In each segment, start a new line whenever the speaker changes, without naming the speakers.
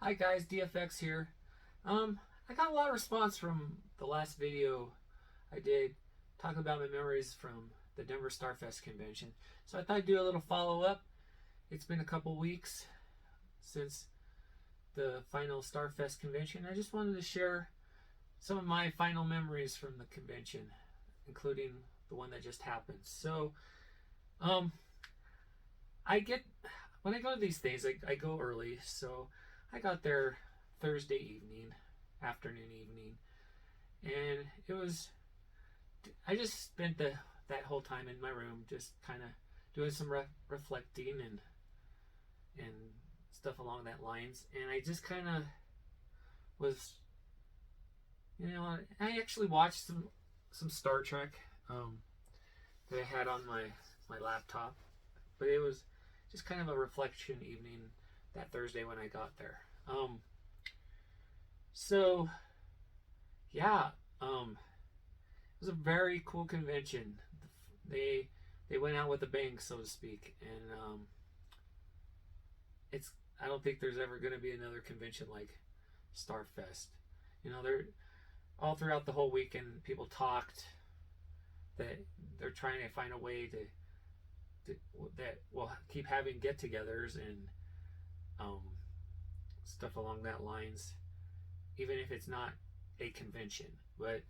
Hi guys, DFX here. I got a lot of response from the last video I did talking about my memories from the Denver Starfest convention. So I thought I'd do a little follow-up. It's been a couple weeks since the final Starfest convention. I just wanted to share some of my final memories from the convention, including the one that just happened. So, um, I get when I go to these things, I go early. So I got there Thursday evening, afternoon evening, and it was. I just spent that whole time in my room, just kind of doing some reflecting and stuff along that lines, and I just kind of was, I actually watched some Star Trek that I had on my laptop, but it was just kind of a reflection evening that Thursday when I got there. So yeah, it was a very cool convention. They went out with a bang, so to speak, and it's I don't think there's ever going to be another convention like Starfest. They're all throughout the whole weekend. People talked that they're trying to find a way to that will keep having get-togethers and um, stuff along that lines, even if it's not a convention. But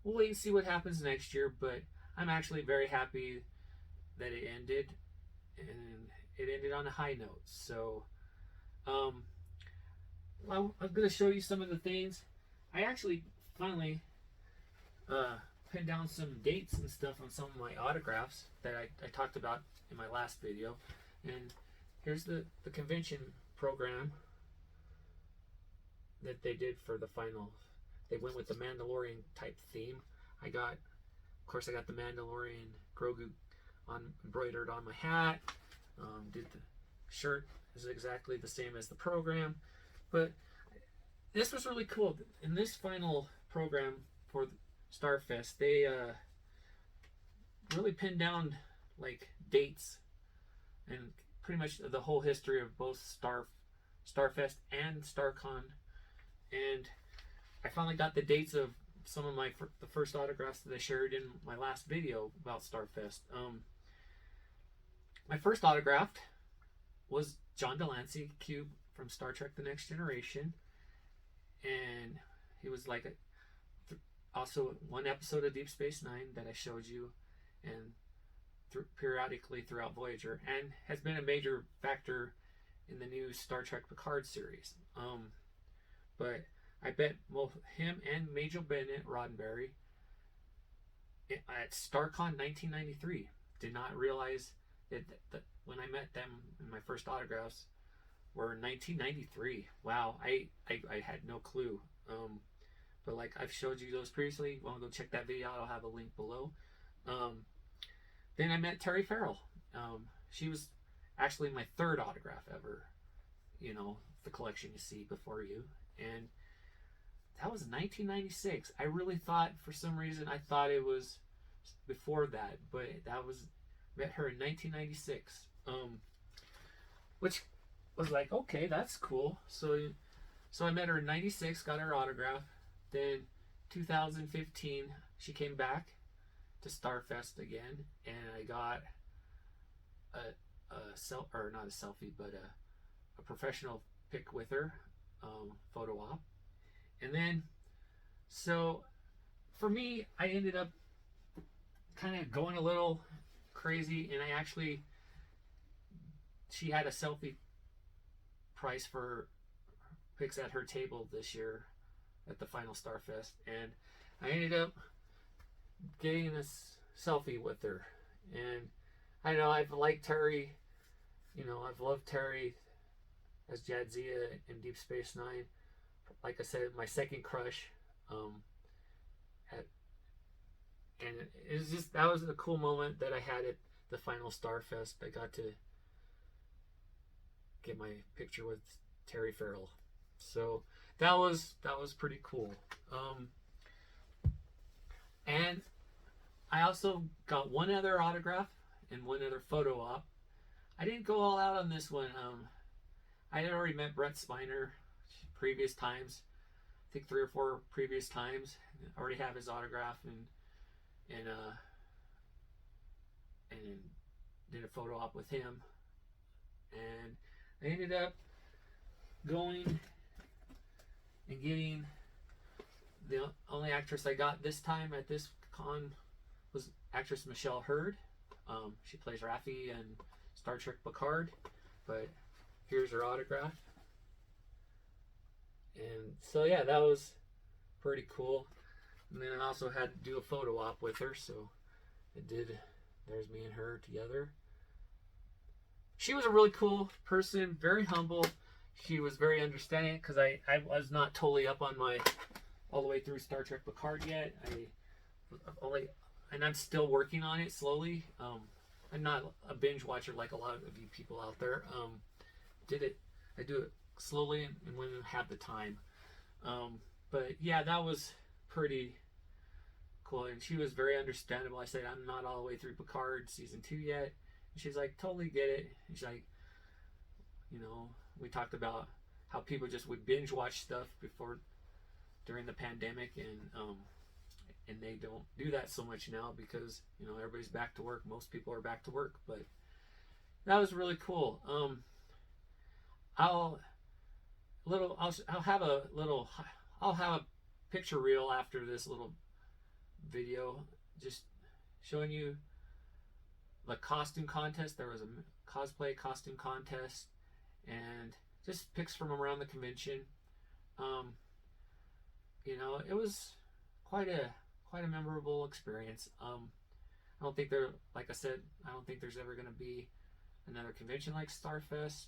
we'll wait and see what happens next year. But I'm actually very happy that it ended, and it ended on a high note. So, I'm going to show you some of the things. I actually finally pinned down some dates and stuff on some of my autographs that I talked about in my last video. And here's the convention program that they did for the final. They went with the Mandalorian type theme. Of course, I got the Mandalorian Grogu embroidered on my hat. Did the shirt is exactly the same as the program, but this was really cool. In this final program for Starfest, they really pinned down like dates and pretty much the whole history of both Starfest and StarCon, and I finally got the dates of some of the first autographs that I shared in my last video about Starfest. My first autograph was John Delancey Cube from Star Trek: The Next Generation, and he was like also one episode of Deep Space Nine that I showed you, and periodically throughout Voyager, and has been a major factor in the new Star Trek Picard series. But I bet both him and Major Bennett Roddenberry at StarCon 1993 did not realize that when I met them in my first autographs were in 1993. Wow, I had no clue. But like I've showed you those previously. If you want to go check that video out, I'll have a link below. Then I met Terry Farrell. She was actually my third autograph ever. The collection you see before you. And that was 1996. I really thought, for some reason, I thought it was before that, but met her in 1996. Which was like, okay, that's cool. So I met her in 96, got her autograph. Then 2015, she came back to Starfest again, and I got not a selfie, but a professional pic with her, photo op. And then, so for me, I ended up kind of going a little crazy, and she had a selfie price for pics at her table this year at the final Starfest, and I ended up getting this selfie with her. And I know I've liked Terry, I've loved Terry as Jadzia in Deep Space Nine. Like I said, my second crush. And it was that was a cool moment that I had at the final Starfest. I got to get my picture with Terry Farrell, so that was pretty cool. And I also got one other autograph and one other photo op. I didn't go all out on this one. I had already met Brett Spiner previous times. I think 3 or 4 previous times. I already have his autograph and did a photo op with him. And I ended up going and getting the only actress I got this time at this con was actress Michelle Hurd. She plays Raffi in Star Trek Picard, but here's her autograph. And so yeah, that was pretty cool. And then I also had to do a photo op with her, so I did. There's me and her together. She was a really cool person, very humble. She was very understanding because I was not totally up on my all the way through Star Trek Picard yet. And I'm still working on it slowly. I'm not a binge watcher like a lot of you people out there. I do it slowly and when I have the time. But yeah, that was pretty cool. And she was very understandable. I said, I'm not all the way through Picard season 2 yet. And she's like, totally get it. And she's like, we talked about how people just would binge watch stuff during the pandemic, and they don't do that so much now because everybody's back to work. Most people are back to work, but that was really cool. I'll have a picture reel after this little video, just showing you the costume contest. There was a cosplay costume contest, and just pics from around the convention. It was quite a memorable experience. I don't think like I said, I don't think there's ever going to be another convention like Starfest.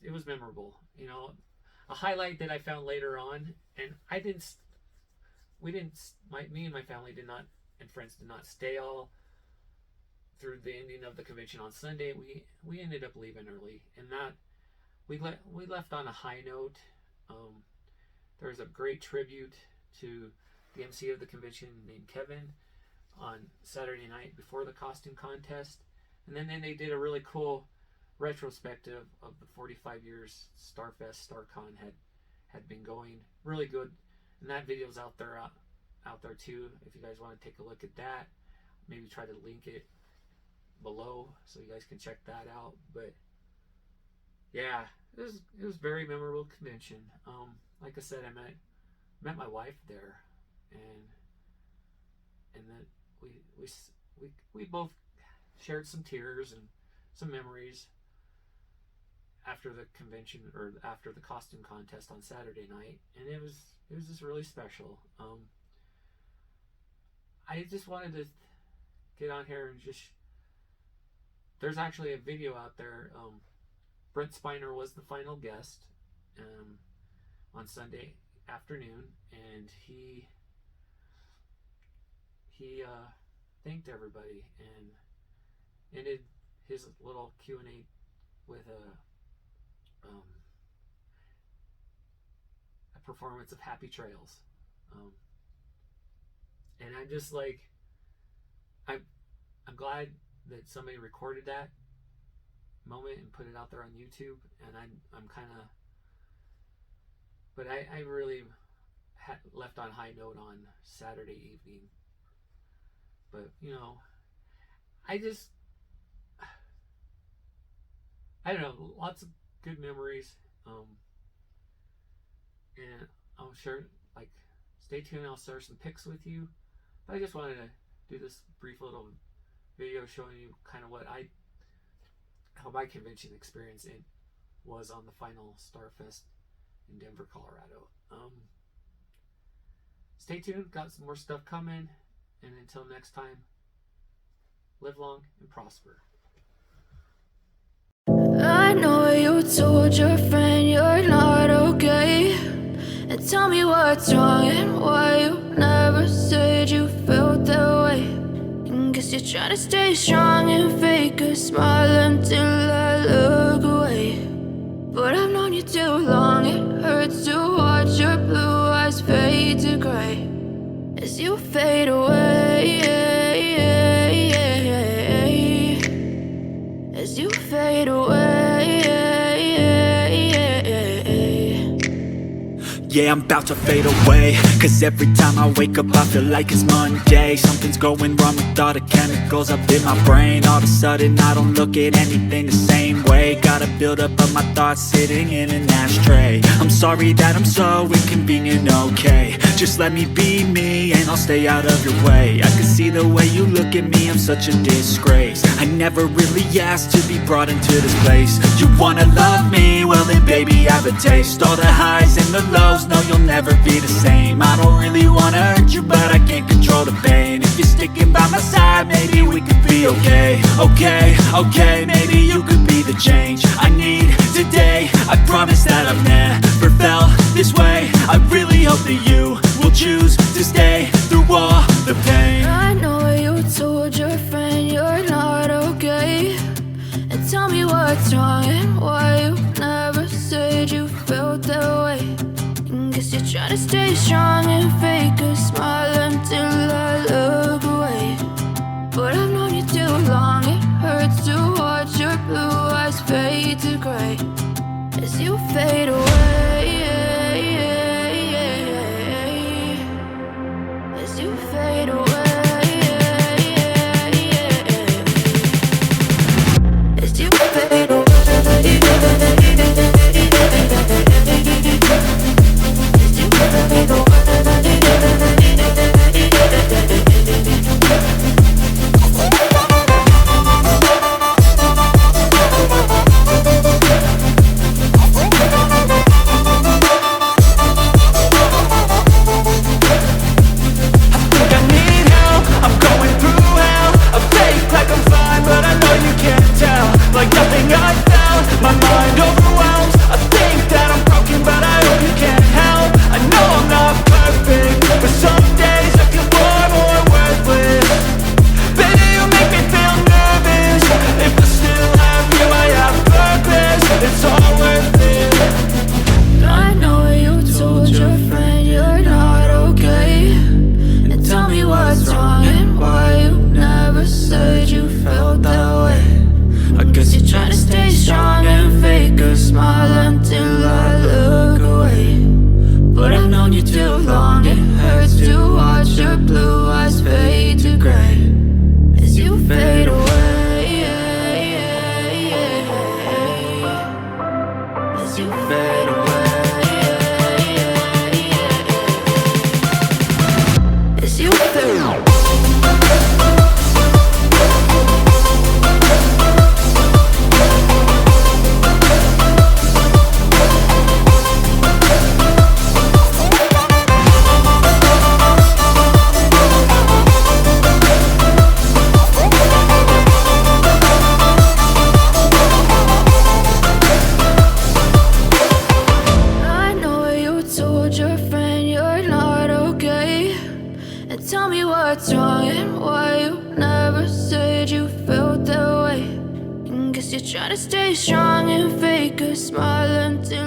It was memorable. A highlight that I found later on, and me and my family and friends did not stay all through the ending of the convention on Sunday. We ended up leaving early, and that we left on a high note. There was a great tribute to the MC of the convention named Kevin on Saturday night before the costume contest, and then they did a really cool retrospective of the 45 years Starfest, StarCon had been going. Really good, and that video's out there too. If you guys want to take a look at that, maybe try to link it below so you guys can check that out. But yeah, it was very memorable convention. Like I said, I met my wife there, and then we both shared some tears and some memories after the convention or after the costume contest on Saturday night, and it was just really special. I just wanted to get on here and there's actually a video out there. Brent Spiner was the final guest on Sunday afternoon, and he thanked everybody and ended his little Q&A with a performance of Happy Trails. And I'm just like, I'm glad that somebody recorded that moment and put it out there on YouTube. And I'm kind of, but I really left on high note on Saturday evening. But I don't know, lots of good memories. And I'll share, stay tuned, I'll share some pics with you. But I just wanted to do this brief little video showing you kind of how my convention experience was on the final Starfest in Denver, Colorado. Stay tuned, got some more stuff coming, and until next time, live long and prosper.
I know you told your friend you're not okay, and tell me what's wrong and why you never said you felt that way. And guess you're trying to stay strong and fake a smile until I look away. But I've known you too long, it hurts to watch your blue eyes fade to gray as you fade away, as you fade away.
yeah, I'm about to fade away. Cause every time I wake up I feel like it's Monday. Something's going wrong with all the chemicals up in my brain. All of a sudden I don't look at anything the same way. Gotta build up of my thoughts sitting in an ashtray. I'm sorry that I'm so inconvenient, okay. Just let me be me and I'll stay out of your way. I can see the way you look at me, I'm such a disgrace. I never really asked to be brought into this place. You wanna love me? Well then baby, have a taste. All the highs and the lows, no you'll never be the same. I don't really wanna hurt you, but I can't control the pain. If you're sticking by my side, maybe we could be okay. Okay, maybe you could be the change I need today. I promise that I've never felt this way. I really hope that you will choose to stay through all the pain.
I know you told your friend you're not okay, and tell me what's wrong and why you never said you felt that way. And guess you're trying to stay strong and fake a smile until I look away. But I've known you too long, it hurts to watch your blue eyes fade to gray as you fade away. As you fade away. As you fade away. As you fade away. Tell me what's wrong and why you never said you felt that way. And guess you're trying to stay strong and fake a smile until